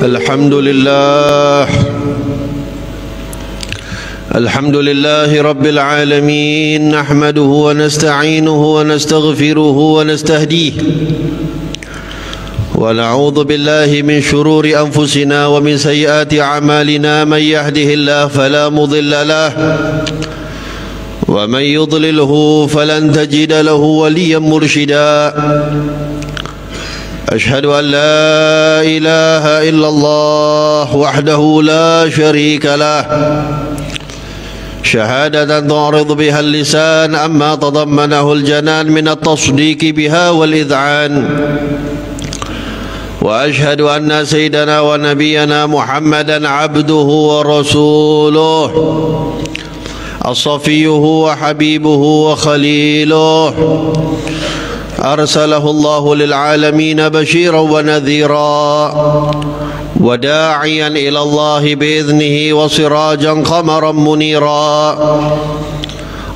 الحمد لله رب العالمين، نحمده ونستعينه ونستغفره ونستهديه، ونعوذ بالله من شرور أنفسنا ومن سيئات أعمالنا. من يهده الله فلا مضل له، ومن يضلله فلن تجد له وليا مرشدا. أشهد أن لا إله إلا الله وحده لا شريك له، شهادة تعرض بها اللسان أما تضمنه الجنان من التصديق بها والإذعان. وأشهد أن سيدنا ونبينا محمدا عبده ورسوله، الصفيه وحبيبه وخليله، أرسله الله للعالمين بشيرا ونذيرا، وداعيا إلى الله بإذنه وسراجا قمرا منيرا.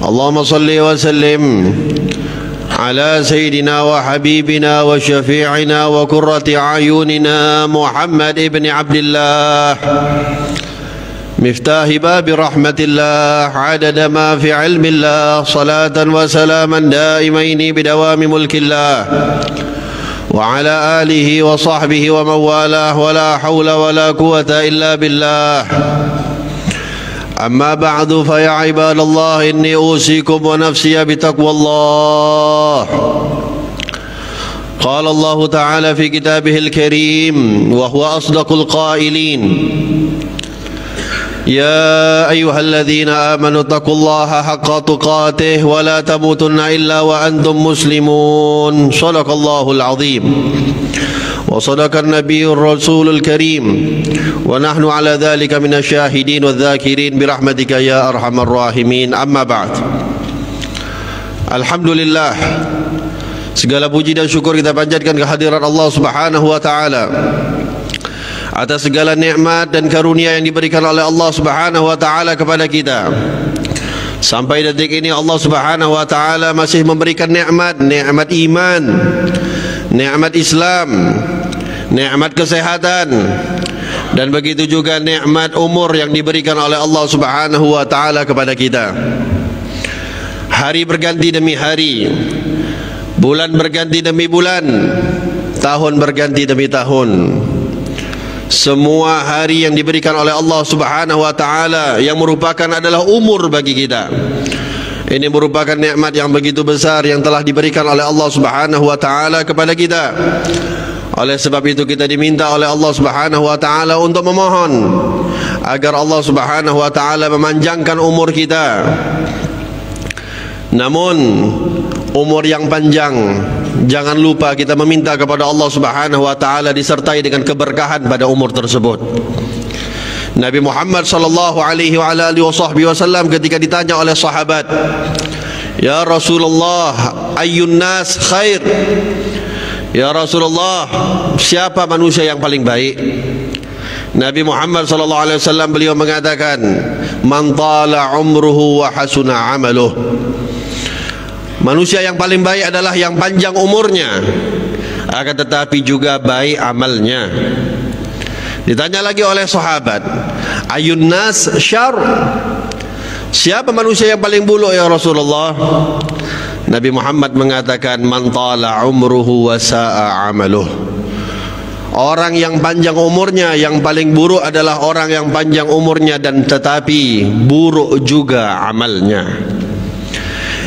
اللهم صل وسلم على سيدنا وحبيبنا وشفيعنا وقرة أعيننا محمد بن عبد الله، مفتاح باب رحمة الله، عدد ما في علم الله، صلاة وسلاما دائمين بدوام ملك الله، وعلى آله وصحبه ومن والاه، ولا حول ولا قوة إلا بالله. أما بعد، فيا عباد الله، إني أوصيكم ونفسي بتقوى الله. قال الله تعالى في كتابه الكريم وهو أصدق القائلين: يا أيها الذين آمنوا اتقوا الله حق تقاته ولا تموتن إلا وأنتم مسلمون. صدق الله العظيم وصدق النبي الرسول الكريم، ونحن على ذلك من الشاهدين والذاكرين برحمتك يا أرحم الراحمين. أما بعد، Alhamdulillah, segala puji dan syukur kita panjatkan kehadiran Allah Subhanahu wa taala atas segala nikmat dan karunia yang diberikan oleh Allah Subhanahu wa taala kepada kita. Sampai detik ini Allah Subhanahu wa taala masih memberikan nikmat iman, nikmat Islam, nikmat kesehatan, dan begitu juga nikmat umur yang diberikan oleh Allah Subhanahu wa taala kepada kita. Hari berganti demi hari, bulan berganti demi bulan, tahun berganti demi tahun. Semua hari yang diberikan oleh Allah Subhanahu wa taala yang merupakan adalah umur bagi kita. Ini merupakan nikmat yang begitu besar yang telah diberikan oleh Allah Subhanahu wa taala kepada kita. Oleh sebab itu kita diminta oleh Allah Subhanahu wa taala untuk memohon agar Allah Subhanahu wa taala memanjangkan umur kita. Namun umur yang panjang, jangan lupa kita meminta kepada Allah Subhanahu wa taala disertai dengan keberkahan pada umur tersebut. Nabi Muhammad sallallahu alaihi wa alihi wasallam ketika ditanya oleh sahabat, "Ya Rasulullah, ayyun nas khair?" Ya Rasulullah, siapa manusia yang paling baik? Nabi Muhammad sallallahu alaihi wasallam beliau mengatakan, "Man tala umruhu wa hasuna amaluh." Manusia yang paling baik adalah yang panjang umurnya, akan tetapi juga baik amalnya. Ditanya lagi oleh sahabat, "Ayun nas syarr?" Siapa manusia yang paling buruk ya Rasulullah? Nabi Muhammad mengatakan, "Man tala umruhu wa sa'a amaluh." Orang yang panjang umurnya yang paling buruk adalah orang yang panjang umurnya dan tetapi buruk juga amalnya.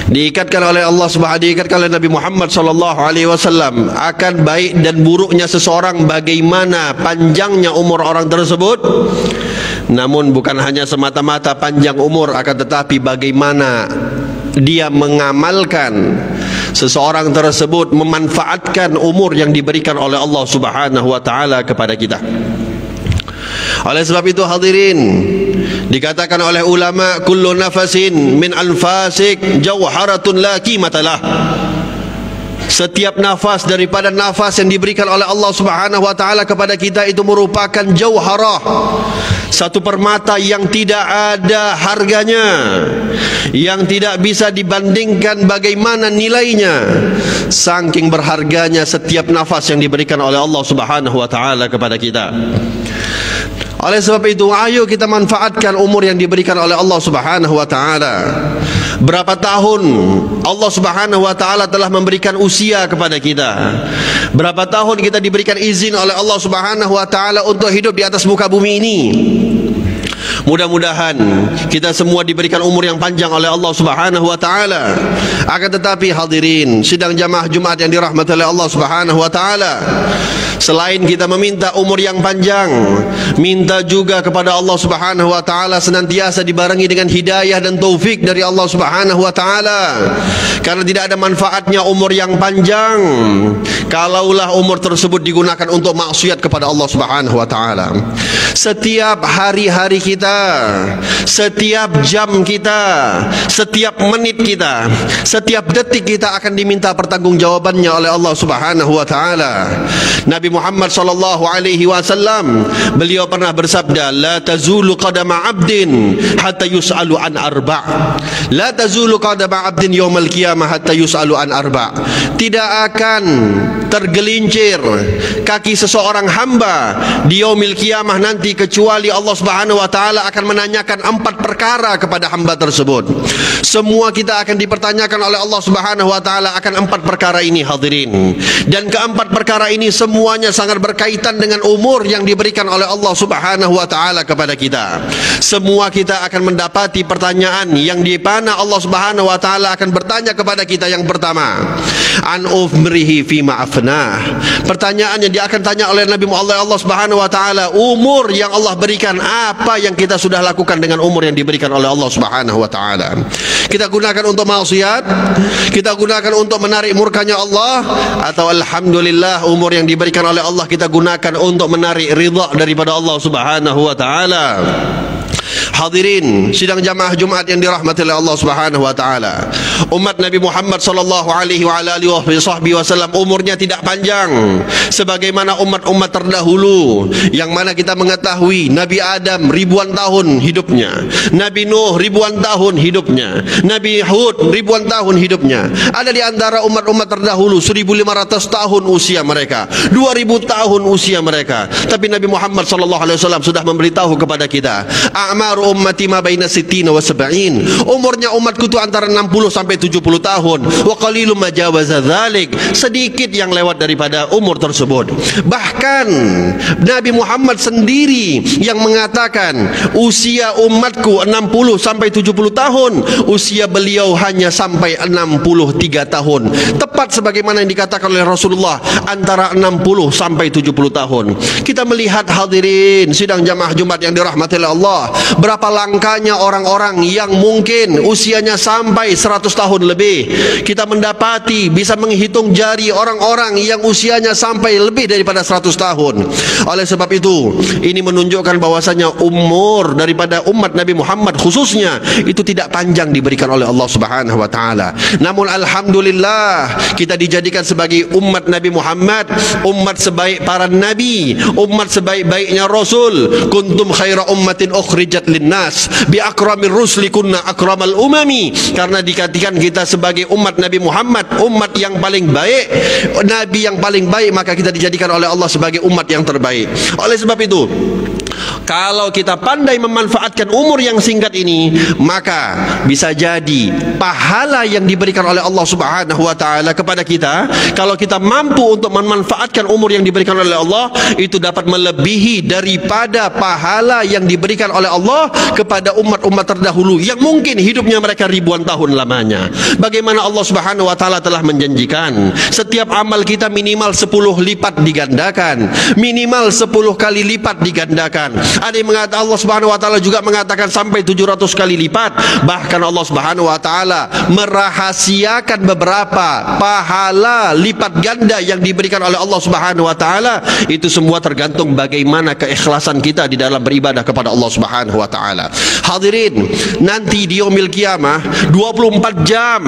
Diikatkan oleh Allah Subhanahu, diikatkan oleh Nabi Muhammad sallallahu alaihi wasallam akan baik dan buruknya seseorang, bagaimana panjangnya umur orang tersebut. Namun bukan hanya semata-mata panjang umur, akan tetapi bagaimana dia mengamalkan seseorang tersebut, memanfaatkan umur yang diberikan oleh Allah Subhanahu wa taala kepada kita. Oleh sebab itu hadirin, dikatakan oleh ulama, kullu nafasin min anfasik jawharatun la qimatalah. Setiap nafas daripada nafas yang diberikan oleh Allah Subhanahu wa taala kepada kita itu merupakan jauharah, satu permata yang tidak ada harganya, yang tidak bisa dibandingkan bagaimana nilainya. Saking berharganya setiap nafas yang diberikan oleh Allah Subhanahu wa taala kepada kita. Oleh sebab itu, ayo kita manfaatkan umur yang diberikan oleh Allah Subhanahu wa taala. Berapa tahun Allah Subhanahu wa taala telah memberikan usia kepada kita? Berapa tahun kita diberikan izin oleh Allah Subhanahu wa taala untuk hidup di atas muka bumi ini? Mudah-mudahan kita semua diberikan umur yang panjang oleh Allah Subhanahu wa taala. Akan tetapi hadirin sidang jamaah Jumat yang dirahmati oleh Allah Subhanahu wa taala, selain kita meminta umur yang panjang, minta juga kepada Allah Subhanahu wa taala senantiasa dibarengi dengan hidayah dan taufik dari Allah Subhanahu wa taala. Karena tidak ada manfaatnya umur yang panjang kalaulah umur tersebut digunakan untuk maksiat kepada Allah Subhanahu wa taala. Setiap hari-hari kita, setiap jam kita, setiap menit kita, setiap detik kita akan diminta pertanggungjawabannya oleh Allah Subhanahu wa taala. Nabi Muhammad sallallahu alaihi wasallam, beliau pernah bersabda, la tazulu qadama 'abdin hatta yus'alu an arba'. La tazulu qadama 'abdin yaumal qiyamah hatta yus'alu an arba'. Tidak akan tergelincir kaki seseorang hamba di yaumil qiyamah nanti kecuali Allah Subhanahu wa taala akan menanyakan 4 perkara kepada hamba tersebut. Semua kita akan dipertanyakan oleh Allah Subhanahu wa taala akan 4 perkara ini, hadirin. Dan keempat perkara ini semuanya sangat berkaitan dengan umur yang diberikan oleh Allah Subhanahu wa taala kepada kita. Semua kita akan mendapati pertanyaan yang di mana Allah Subhanahu wa taala akan bertanya kepada kita. Yang pertama, an umrihi fima afnah. Pertanyaan yang dia akan tanya oleh Nabi Allah Subhanahu wa taala, umur yang Allah berikan, apa yang kita sudah lakukan dengan umur yang diberikan oleh Allah Subhanahu wa taala? Kita gunakan untuk maksiat, kita gunakan untuk menarik murkanya Allah, atau alhamdulillah umur yang diberikan oleh Allah kita gunakan untuk menarik ridha daripada Allah Subhanahu wa taala. Hadirin sidang jamaah Jumat yang dirahmati oleh Allah Subhanahu wa taala, umat Nabi Muhammad sallallahu alaihi wa alihi wasallam umurnya tidak panjang sebagaimana umat-umat terdahulu, yang mana kita mengetahui Nabi Adam ribuan tahun hidupnya, Nabi Nuh ribuan tahun hidupnya, Nabi Hud ribuan tahun hidupnya. Ada di antara umat-umat terdahulu 1500 tahun usia mereka, 2000 tahun usia mereka. Tapi Nabi Muhammad sallallahu alaihi wasallam sudah memberitahu kepada kita, a'maru ummati ma baina sittina wa sab'in. Umurnya umatku itu antara 60 sampai 70 tahun. Wa qalilum ma jawaza dzalik. Sedikit yang lewat daripada umur tersebut. Bahkan Nabi Muhammad sendiri yang mengatakan usia umatku 60 sampai 70 tahun, usia beliau hanya sampai 63 tahun. Tepat sebagaimana yang dikatakan oleh Rasulullah, antara 60 sampai 70 tahun. Kita melihat hadirin sidang jamaah Jumat yang dirahmati oleh Allah, berapa langkahnya orang-orang yang mungkin usianya sampai 100 tahun lebih. Kita mendapati bisa menghitung jari orang-orang yang usianya sampai lebih daripada 100 tahun. Oleh sebab itu, ini menunjukkan bahwasanya umur daripada umat Nabi Muhammad khususnya itu tidak panjang diberikan oleh Allah Subhanahu wa taala. Namun alhamdulillah kita dijadikan sebagai umat Nabi Muhammad, umat sebaik para nabi, umat sebaik-baiknya Rasul. Kuntum khaira ummatin ukhrijat linnas bi akramir rusli kunna akramal umami. Karena dikatakan kita sebagai umat Nabi Muhammad, umat yang paling baik, nabi yang paling baik, maka kita dijadikan oleh Allah sebagai umat yang terbaik. Oleh sebab itu, kalau kita pandai memanfaatkan umur yang singkat ini, maka bisa jadi pahala yang diberikan oleh Allah Subhanahu wa taala kepada kita, kalau kita mampu untuk memanfaatkan umur yang diberikan oleh Allah, itu dapat melebihi daripada pahala yang diberikan oleh Allah kepada umat-umat terdahulu yang mungkin hidupnya mereka ribuan tahun lamanya. Bagaimana Allah Subhanahu wa taala telah menjanjikan setiap amal kita minimal 10 lipat digandakan, minimal 10 kali lipat digandakan. Ada yang mengatakan, Allah Subhanahu wa taala juga mengatakan sampai 700 kali lipat. Bahkan Allah Subhanahu wa taala merahasiakan beberapa pahala lipat ganda yang diberikan oleh Allah Subhanahu wa taala. Itu semua tergantung bagaimana keikhlasan kita di dalam beribadah kepada Allah Subhanahu wa taala. Hadirin, nanti di yaumil qiyamah 24 jam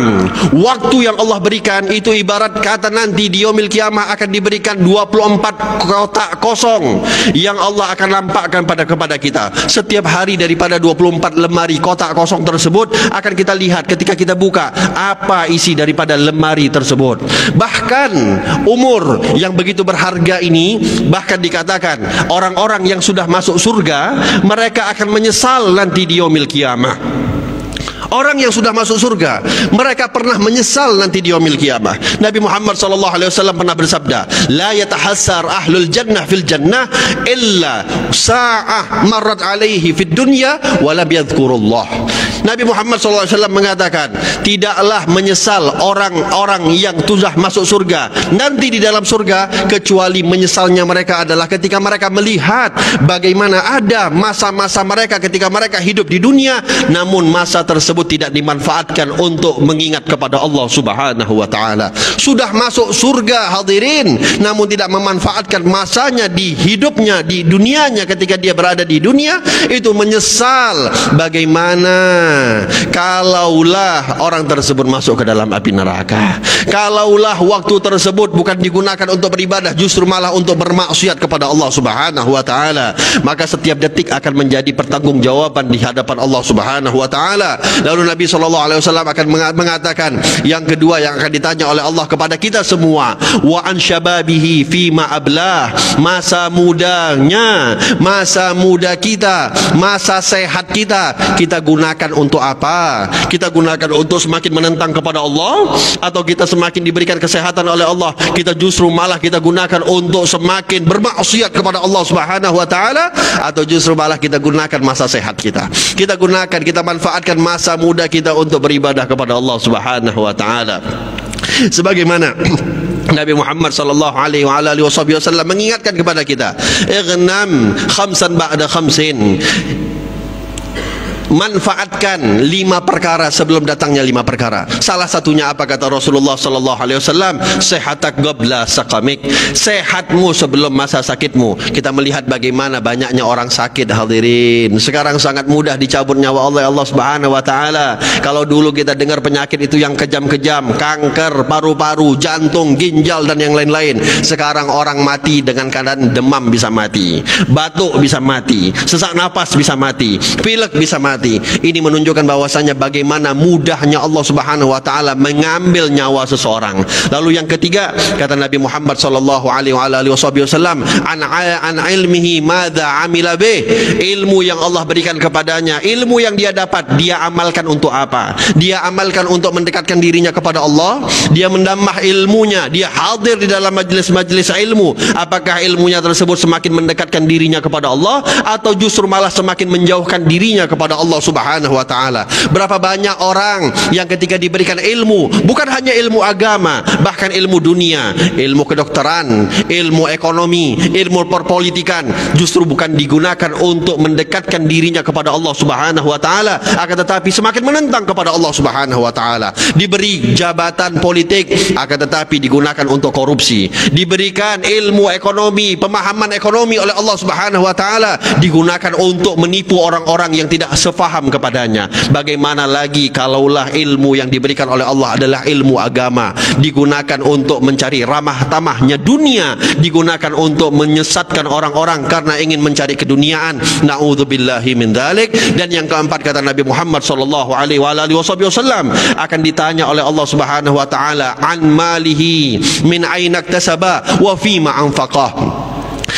waktu yang Allah berikan itu ibarat kata nanti di yaumil qiyamah akan diberikan 24 kotak kosong yang Allah akan lampakkan kepada kita. Setiap hari daripada 24 lemari kotak kosong tersebut akan kita lihat ketika kita buka apa isi daripada lemari tersebut. Bahkan umur yang begitu berharga ini, bahkan dikatakan orang-orang yang sudah masuk surga mereka akan menyesal nanti di yaumil qiyamah. Orang yang sudah masuk surga mereka pernah menyesal nanti di yaumil qiyamah. Nabi Muhammad sallallahu alaihi wasallam pernah bersabda, la yatahassar ahlul jannah fil jannah illa sa'ah marrat alaihi fid dunya wa lam yadhkurullah. Nabi Muhammad sallallahu alaihi wasallam mengatakan, tidaklah menyesal orang-orang yang sudah masuk surga nanti di dalam surga kecuali menyesalnya mereka adalah ketika mereka melihat bagaimana ada masa-masa mereka ketika mereka hidup di dunia namun masa tersebut tidak dimanfaatkan untuk mengingat kepada Allah Subhanahu wa taala. Sudah masuk surga hadirin namun tidak memanfaatkan masanya di hidupnya di dunianya ketika dia berada di dunia, itu menyesal. Bagaimana kalaulah orang tersebut masuk ke dalam api neraka, kalaulah waktu tersebut bukan digunakan untuk beribadah justru malah untuk bermaksiat kepada Allah Subhanahu wa taala, maka setiap detik akan menjadi pertanggungjawaban di hadapan Allah Subhanahu wa taala. Lalu Nabi SAW akan mengatakan yang kedua yang akan ditanya oleh Allah kepada kita semua, wa an syababihi fima ablah, masa mudanya, masa muda kita, masa sehat kita, kita gunakan untuk apa? Kita gunakan untuk semakin menentang kepada Allah, atau kita semakin diberikan kesehatan oleh Allah kita justru malah kita gunakan untuk semakin bermaksiat kepada Allah Subhanahu wa taala, atau justru malah kita gunakan masa sehat kita gunakan, kita manfaatkan masa muda kita untuk beribadah kepada Allah Subhanahu wa taala. Sebagaimana Nabi Muhammad sallallahu alaihi wasallam mengingatkan kepada kita, ighnam khamsan ba'da khamsin, manfaatkan 5 perkara sebelum datangnya 5 perkara. Salah satunya apa kata Rasulullah sallallahu alaihi wasallam? Sehatak qabla saqamik, sehatmu sebelum masa sakitmu. Kita melihat bagaimana banyaknya orang sakit hadirin. Sekarang sangat mudah dicabut nyawa oleh Allah Subhanahu wa taala. Kalau dulu kita dengar penyakit itu yang kejam-kejam, kanker paru-paru, jantung, ginjal dan yang lain-lain. Sekarang orang mati dengan keadaan demam bisa mati, batuk bisa mati, sesak napas bisa mati, pilek bisa mati. Ini menunjukkan bahwasanya bagaimana mudahnya Allah Subhanahu wa taala mengambil nyawa seseorang. Lalu yang ketiga kata Nabi Muhammad sallallahu alaihi wasallam, an ilmihi madza amila bih, ilmu yang Allah berikan kepadanya, ilmu yang dia dapat dia amalkan untuk apa? Dia amalkan untuk mendekatkan dirinya kepada Allah, dia menambah ilmunya, dia hadir di dalam majlis-majlis ilmu. Apakah ilmunya tersebut semakin mendekatkan dirinya kepada Allah atau justru malah semakin menjauhkan dirinya kepada Allah Subhanahu wa taala? Berapa banyak orang yang ketika diberikan ilmu, bukan hanya ilmu agama, bahkan ilmu dunia, ilmu kedokteran, ilmu ekonomi, ilmu perpolitikan, justru bukan digunakan untuk mendekatkan dirinya kepada Allah Subhanahu wa taala, akan tetapi semakin menentang kepada Allah Subhanahu wa taala. Diberi jabatan politik akan tetapi digunakan untuk korupsi. Diberikan ilmu ekonomi, pemahaman ekonomi oleh Allah Subhanahu wa taala, digunakan untuk menipu orang-orang yang tidak faham kepadanya. Bagaimana lagi kalaulah ilmu yang diberikan oleh Allah adalah ilmu agama, digunakan untuk mencari ramah tamahnya dunia, digunakan untuk menyesatkan orang-orang karena ingin mencari keduniaan. Na'udzubillahi min dzalik. Dan yang keempat kata Nabi Muhammad sallallahu alaihi wasallam akan ditanya oleh Allah Subhanahu wa taala an malihi min aina iktasaba wa fima anfaqah.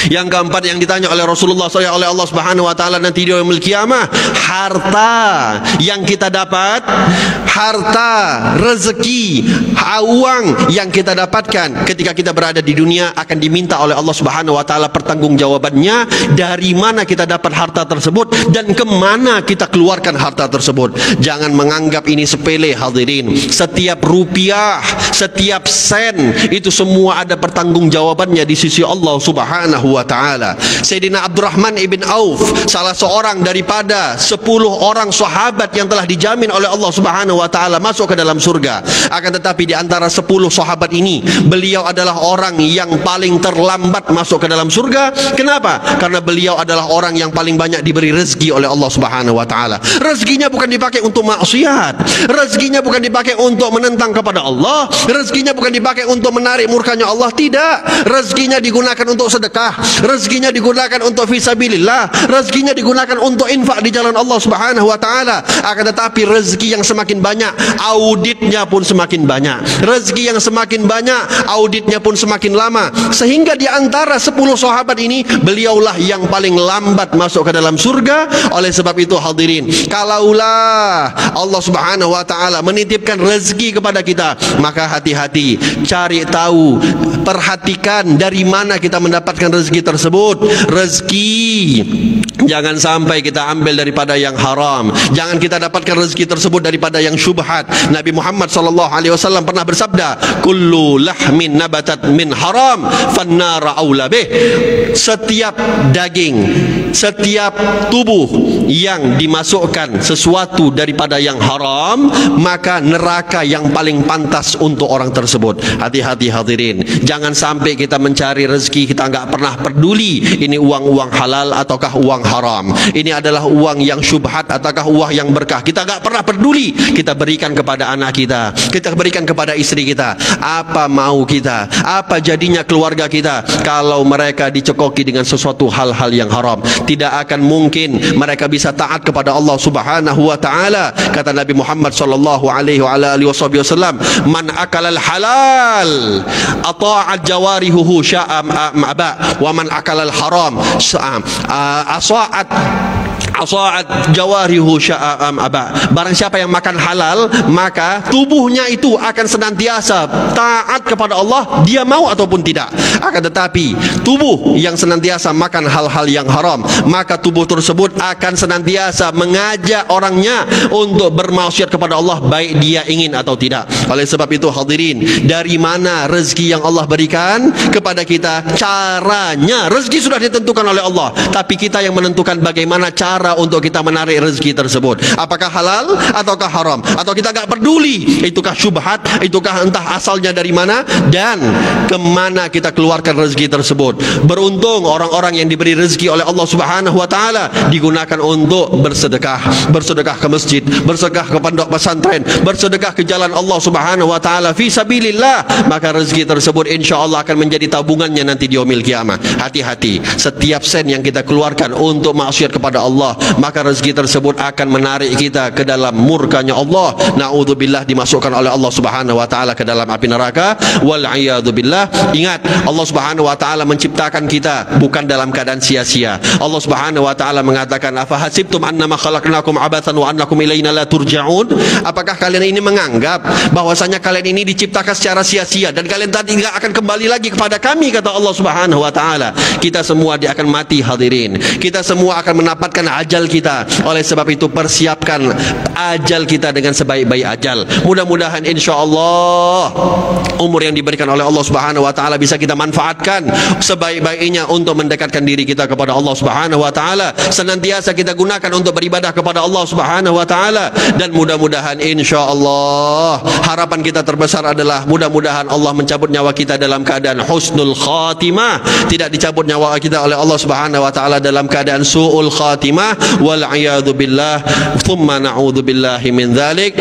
Yang keempat yang ditanya oleh Rasulullah SAW oleh Allah Subhanahu wa taala nanti di yaumil qiyamah, harta yang kita dapat, harta, rezeki, uang yang kita dapatkan ketika kita berada di dunia akan diminta oleh Allah Subhanahu wa taala pertanggungjawabannya, dari mana kita dapat harta tersebut dan kemana kita keluarkan harta tersebut. Jangan menganggap ini sepele hadirin. Setiap rupiah, setiap sen itu semua ada pertanggungjawabannya di sisi Allah Subhanahu Subhanahu wa taala. Sayyidina Abdurrahman ibn Auf, salah seorang daripada 10 orang sahabat yang telah dijamin oleh Allah Subhanahu wa taala masuk ke dalam surga. Akan tetapi di antara 10 sahabat ini, beliau adalah orang yang paling terlambat masuk ke dalam surga. Kenapa? Karena beliau adalah orang yang paling banyak diberi rezeki oleh Allah Subhanahu wa taala. Rezekinya bukan dipakai untuk maksiat, rezekinya bukan dipakai untuk menentang kepada Allah, rezekinya bukan dipakai untuk menarik murkanya Allah, tidak. Rezekinya digunakan untuk sedekah, rezekinya digunakan untuk fisabilillah, rezekinya digunakan untuk infak di jalan Allah Subhanahu wa taala. Akan tetapi rezeki yang semakin banyak, auditnya pun semakin banyak. Rezeki yang semakin banyak, auditnya pun semakin lama. Sehingga di antara 10 sahabat ini, beliaulah yang paling lambat masuk ke dalam surga. Oleh sebab itu hadirin, kalaulah Allah Subhanahu wa taala menitipkan rezeki kepada kita, maka hati-hati, cari tahu, perhatikan dari mana kita mendapatkan rezeki tersebut. Rezeki jangan sampai kita ambil daripada yang haram, jangan kita dapatkan rezeki tersebut daripada yang syubhat. Nabi Muhammad sallallahu alaihi wasallam pernah bersabda, kullu lahmin nabatat min haram fannara aula bih. Setiap daging, setiap tubuh yang dimasukkan sesuatu daripada yang haram, maka neraka yang paling pantas untuk orang tersebut. Hati-hati hadirin, jangan sampai kita mencari rezeki, kita enggak pernah peduli ini uang halal ataukah uang haram, ini adalah uang yang syubhat ataukah uang yang berkah. Kita enggak pernah peduli. Kita berikan kepada anak kita, kita berikan kepada istri kita. Apa mau kita, apa jadinya keluarga kita kalau mereka dicekoki dengan sesuatu hal-hal yang haram? Tidak akan mungkin mereka bisa taat kepada Allah Subhanahu wa taala. Kata Nabi Muhammad sallallahu alaihi wasallam, man akalal halal ata'at jawarihuhu sya'am aba wa man akalal haram asa'at jawarihu sya'am aba. Barang siapa yang makan halal, maka tubuhnya itu akan senantiasa taat kepada Allah, dia mau ataupun tidak. Akan tetapi tubuh yang senantiasa makan hal-hal yang haram, maka tubuh tersebut akan senantiasa mengajak orangnya untuk bermaksiat kepada Allah, baik dia ingin atau tidak. Oleh sebab itu hadirin, dari mana rezeki yang Allah berikan kepada kita? Caranya, rezeki sudah ditentukan oleh Allah, tapi kita yang menentukan bagaimana cara untuk kita menarik rezeki tersebut. Apakah halal ataukah haram, atau kita tak peduli itukah syubhat, itukah entah asalnya dari mana dan kemana kita keluarkan rezeki tersebut. Beruntung orang-orang yang diberi rezeki oleh Allah Subhanahu wa taala digunakan untuk bersedekah, bersedekah ke masjid, bersedekah ke pondok pesantren, bersedekah ke jalan Allah Subhanahu wa taala fi sabilillah, maka rezeki tersebut insyaallah akan menjadi tabungannya nanti di yaumil qiyamah. Hati-hati, setiap sen yang kita keluarkan untuk maksiat kepada Allah, maka rezeki tersebut akan menarik kita ke dalam murkanya Allah. Na'udzubillah, dimasukkan oleh Allah Subhanahu wa taala ke dalam api neraka. Wal a'yadzubillah. Ingat, Allah Subhanahu wa taala menciptakan kita bukan dalam keadaan sia-sia. Allah Subhanahu wa taala mengatakan, afa hasibtum annama khalaqnakum abatsan wa annakum ilaina la turja'un. Apakah kalian ini menganggap bahwasanya kalian ini diciptakan secara sia-sia dan kalian tadi tidak akan kembali lagi kepada kami, kata Allah Subhanahu wa taala. Kita semua dia akan mati hadirin, kita semua akan mendapatkan ajal kita. Oleh sebab itu persiapkan ajal kita dengan sebaik-baik ajal. Mudah-mudahan insyaallah umur yang diberikan oleh Allah Subhanahu wa taala bisa kita manfaatkan sebaik-baiknya untuk mendekatkan diri kita kepada Allah Subhanahu wa taala. Senantiasa kita gunakan untuk beribadah kepada Allah Subhanahu wa taala, dan mudah-mudahan insyaallah harapan kita terbesar adalah mudah-mudahan Allah mencabut nyawa kita dalam keadaan husnul khatimah, tidak dicabut nyawa kita oleh Allah Subhanahu wa taala dalam keadaan su'ul khatimah. Wal a'yadu billah, thumma na'udzu billahi min dzalik.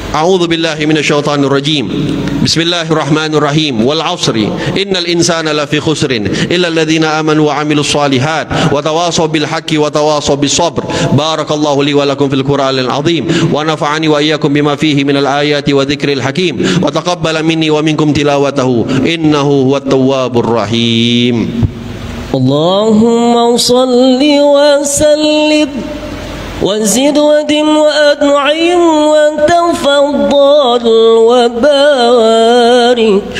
A'udzu billahi minasyaitonir rajim. Bismillahirrahmanirrahim. Wal 'ashri innal insana lafi khusrin illa alladhina amanu wa 'amilus shalihat wa tawasaw bil haqqi wa tawasaw bis sabr. Barakallahu li wa lakum fil Qur'anil 'azim wa nafa'ani wa iyyakum bima fihi minal ayati wa dzikril hakim wa taqabbala minni wa minkum tilawatahu innahu huwat tawwabur rahim. Allahumma salli wa sallim وزد ودم وأنعم وتفضل وبارك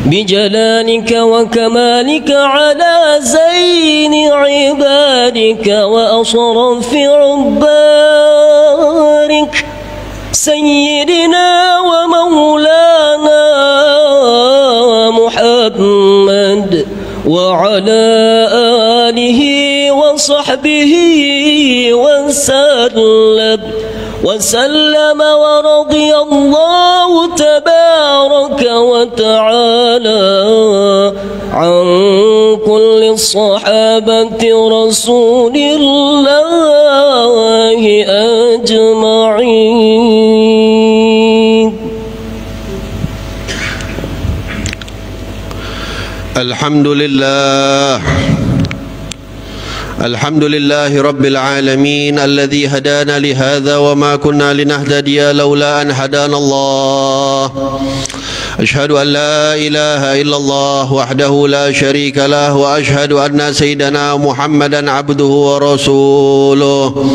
بجلالك وكمالك على زين عبادك وأشرف عبادك سيدنا ومولانا محمد وعلى آله وصحبه وسلم ورضي الله تبارك وتعالى عن كل الصحابة رسول الله أجمعين. الحمد لله رب العالمين الذي هدانا لهذا وما كنا لنهتدي لولا أن هدانا الله. أشهد أن لا إله إلا الله وحده لا شريك له وأشهد أن سيدنا محمدا عبده ورسوله.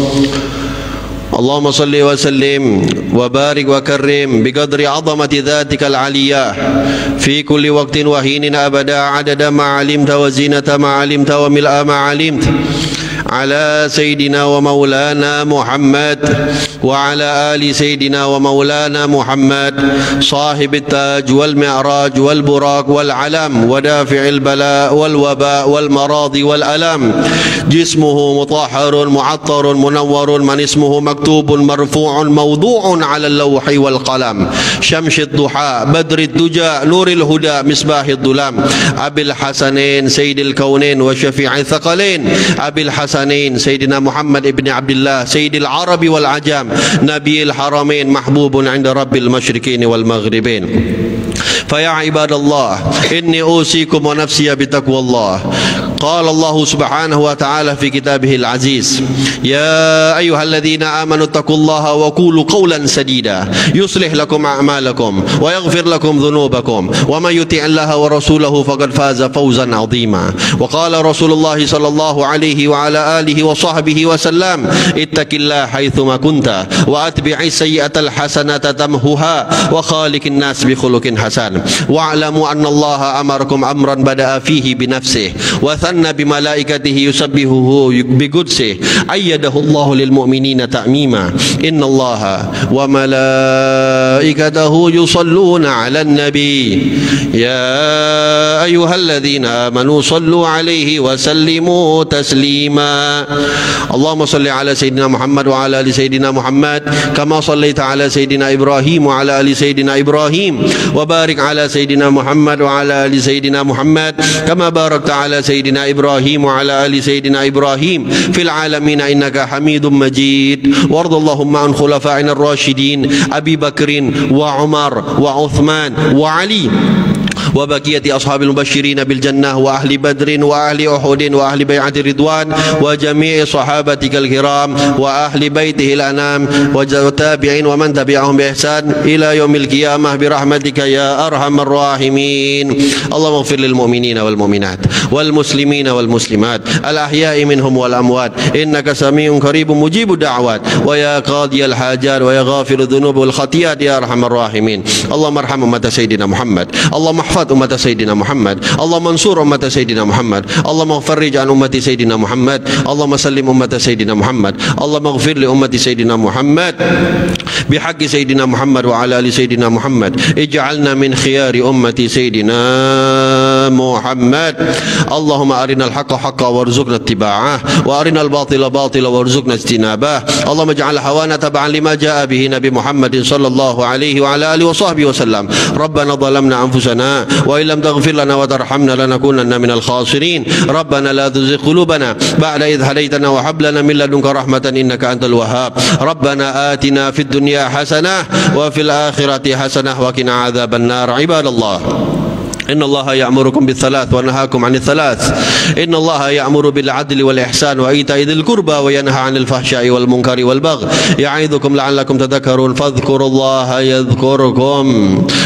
اللهم صل وسلم وبارك وكرم بقدر عظمة ذاتك العلية في كل وقت وحين أبدا عدد ما علمت وزينة ما علمت وملء ما علمت على سيدنا ومولانا محمد وعلى آل سيدنا ومولانا محمد صاحب التاج والمعراج والبراق والعلم ودافع البلاء والوباء والمراض والألم. جسمه مطهر معطر منور من اسمه مكتوب مرفوع موضوع على اللوح والقلم. شمس الضحى بدر الدجى نور الهدى مصباح الظلام. أبي الحسنين سيد الكونين وشفيع الثقلين أبي الحسنين سيدنا محمد ابن عبد الله سيد العرب والعجام نبي الحرمين محبوب عند رب المشرقين والمغربين. فيا عباد الله إني أوصيكم ونفسي بتقوى الله. قال الله سبحانه وتعالى في كتابه العزيز: يا أيها الذين آمنوا اتقوا الله وقولوا قولا سديدا يصلح لكم أعمالكم ويغفر لكم ذنوبكم ومن يطع الله ورسوله فقد فاز فوزا عظيما. وقال رسول الله صلى الله عليه وعلى آله وصحبه وسلم: اتق الله حيثما كنت وأتبع السيئة الحسنة تمحها وخالق الناس بخلق حسن. واعلموا أن الله أمركم أمرا بدأ فيه بنفسه وثنى بملائكته يسبحه بقدسه أيده الله للمؤمنين تأميما. إن الله وملائكته يصلون على النبي يا أيها الذين آمنوا صلوا عليه وسلموا تسليما. اللهم صل على سيدنا محمد وعلى آل سيدنا محمد كما صليت على سيدنا إبراهيم وعلى آل سيدنا إبراهيم وبارك على سيدنا محمد وعلى آل سيدنا محمد كما باركت على سيدنا إبراهيم وعلى آل سيدنا إبراهيم في العالمين إنك حميد مجيد. وارض اللهم عن خلفائنا الراشدين أبي بكر وعمر وعثمان وعلي وبقية أصحاب المبشرين بالجنة وأهل بدر وأهل أحد وأهل بيعة الرضوان وجميع صحابتك الكرام وأهل بيته الأنام والتابعين ومن تبعهم بإحسان إلى يوم القيامة برحمتك يا أرحم الراحمين. اللهم اغفر للمؤمنين والمؤمنات والمسلمين والمسلمات الأحياء منهم والأموات إنك سميع قريب مجيب الدعوات ويا قاضي الحاجات ويا غافر الذنوب والخطيئات يا أرحم الراحمين. اللهم ارحم أمة سيدنا محمد. اللهم احفظ أمة سيدنا محمد. اللهم انصر أمة سيدنا محمد. اللهم فرج عن أمة سيدنا محمد. اللهم سلم أمة سيدنا محمد. اللهم اغفر لأمة سيدنا محمد بحق سيدنا محمد وعلى آل سيدنا محمد. اجعلنا من خيار أمة سيدنا محمد. اللهم أرنا الحق حقا وارزقنا اتباعه وأرنا الباطل باطلا وارزقنا اجتنابه. اللهم اجعل هوانا تبعا لما جاء به نبي محمد صلى الله عليه وعلى آله وصحبه وسلم. ربنا ظلمنا أنفسنا وإن لم تغفر لنا وترحمنا لنكونن من الخاسرين. ربنا لا تزغ قلوبنا بعد إذ هديتنا وهب لنا من لدنك رحمة إنك أنت الوهاب. ربنا آتنا في الدنيا حسنة وفي الآخرة حسنة وقنا عذاب النار. عباد الله إن الله يأمركم بالثلاث ونهاكم عن الثلاث. إن الله يأمر بالعدل والإحسان وإيتاء ذي القربى وينهى عن الفحشاء والمنكر والبغي يعظكم لعلكم تذكرون. فاذكروا الله يذكركم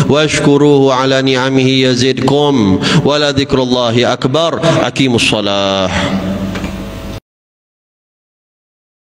واشكروه على نعمه يزدكم ولذكر الله أكبر. أقيموا الصلاة.